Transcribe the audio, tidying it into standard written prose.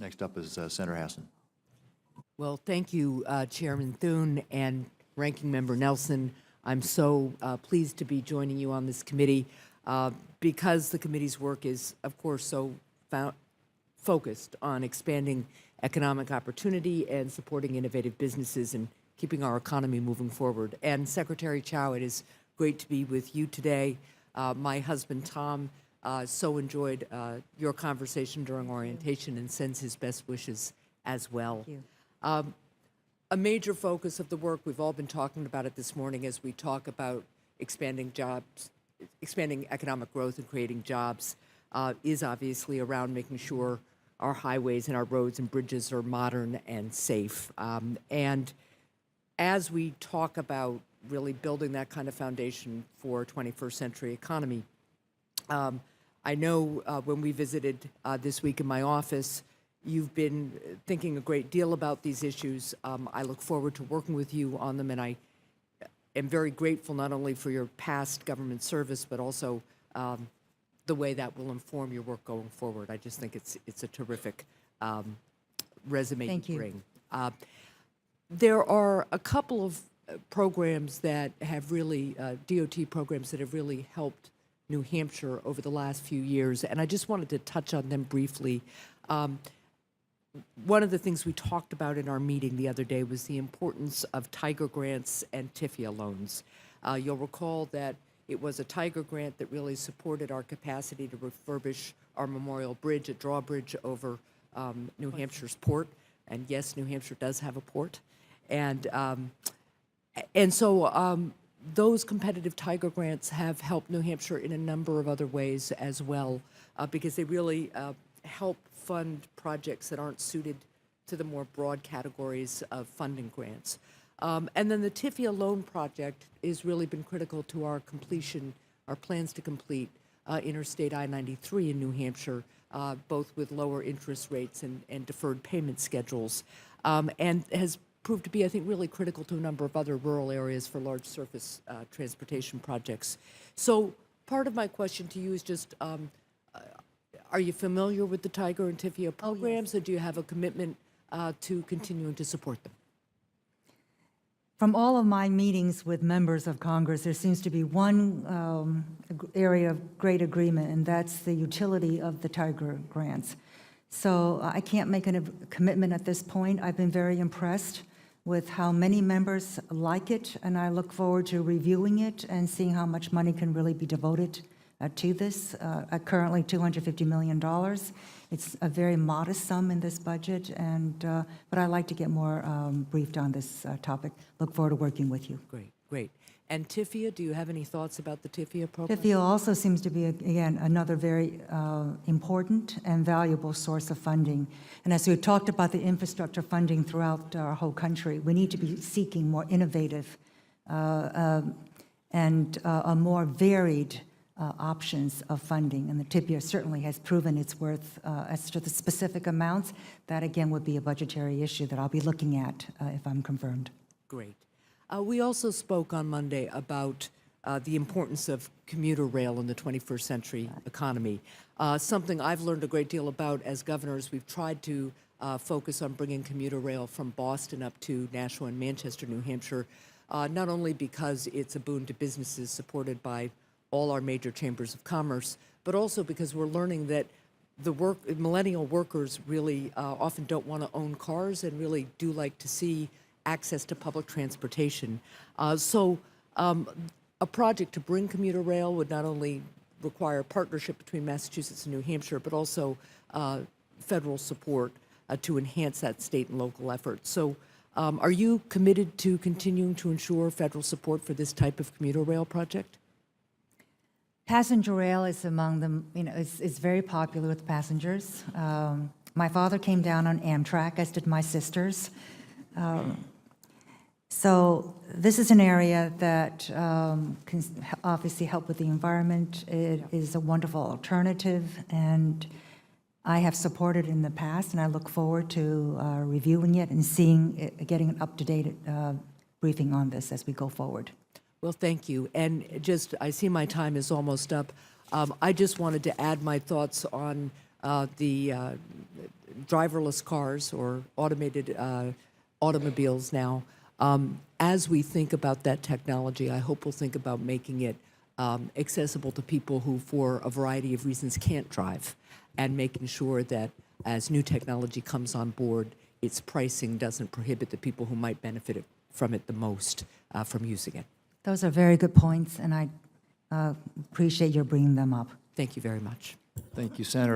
Next up is Senator Hassan. Well, thank you, Chairman Thune and Ranking Member Nelson. I'm so pleased to be joining you on this committee because the committee's work is, of course, so focused on expanding economic opportunity and supporting innovative businesses and keeping our economy moving forward. And Secretary Chao, it is great to be with you today. My husband, Tom, so enjoyed your conversation during orientation and sends his best wishes as well. Thank you. A major focus of the work, we've all been talking about it this morning as we talk about expanding jobs, expanding economic growth and creating jobs, is obviously around making sure our highways and our roads and bridges are modern and safe. And as we talk about really building that kind of foundation for a 21st century economy, I know when we visited this week in my office, you've been thinking a great deal about these issues. I look forward to working with you on them, and I am very grateful not only for your past government service, but also the way that will inform your work going forward. I just think it's a terrific resume Thank to you. bring. There are a couple of programs that have really, DOT programs that have really helped New Hampshire over the last few years, and I just wanted to touch on them briefly. One of the things we talked about in our meeting the other day was the importance of Tiger grants and TIFIA loans. You'll recall that it was a Tiger grant that really supported our capacity to refurbish our Memorial Bridge, a drawbridge over New Hampshire's port. And yes, New Hampshire does have a port. And so those competitive Tiger grants have helped New Hampshire in a number of other ways as well, because they really help fund projects that aren't suited to the more broad categories of funding grants. And then the TIFIA loan project has really been critical to our completion, our plans to complete Interstate I-93 in New Hampshire, both with lower interest rates and deferred payment schedules, and has proved to be, I think, really critical to a number of other rural areas for large surface transportation projects. So part of my question to you is just, are you familiar with the Tiger and TIFIA programs, or do you have a commitment to continuing to support them? From all of my meetings with members of Congress, there seems to be one area of great agreement, and that's the utility of the Tiger grants. So I can't make a commitment at this point. I've been very impressed with how many members like it, and I look forward to reviewing it and seeing how much money can really be devoted to this. Currently $250 million. It's a very modest sum in this budget, and but I'd like to get more briefed on this topic. Look forward to working with you. Great, great. And TIFIA, do you have any thoughts about the TIFIA program? TIFIA also seems to be, again, another very important and valuable source of funding. And as we've talked about the infrastructure funding throughout our whole country, we need to be seeking more innovative and a more varied options of funding, and the TIFIA certainly has proven its worth as to the specific amounts. That, again, would be a budgetary issue that I'll be looking at if I'm confirmed. Great. We also spoke on Monday about the importance of commuter rail in the 21st century economy. Something I've learned a great deal about as governors. We've tried to focus on bringing commuter rail from Boston up to Nashua and Manchester, New Hampshire, not only because it's a boon to businesses supported by all our major chambers of commerce, but also because we're learning that the millennial workers really often don't want to own cars and really do like to see access to public transportation. So a project to bring commuter rail would not only require partnership between Massachusetts and New Hampshire, but also federal support to enhance that state and local effort. So are you committed to continuing to ensure federal support for this type of commuter rail project? Passenger rail is among them, it's very popular with passengers. My father came down on Amtrak, as did my sisters. So this is an area that can obviously help with the environment. It is a wonderful alternative, and I have supported in the past, and I look forward to reviewing it and getting an up-to-date briefing on this as we go forward. Well, thank you. And just, I see my time is almost up. I just wanted to add my thoughts on the driverless cars or automated automobiles now. As we think about that technology, I hope we'll think about making it accessible to people who, for a variety of reasons, can't drive, and making sure that as new technology comes on board, its pricing doesn't prohibit the people who might benefit from it the most from using it. Those are very good points, and I appreciate your bringing them up. Thank you very much. Thank you, Senator.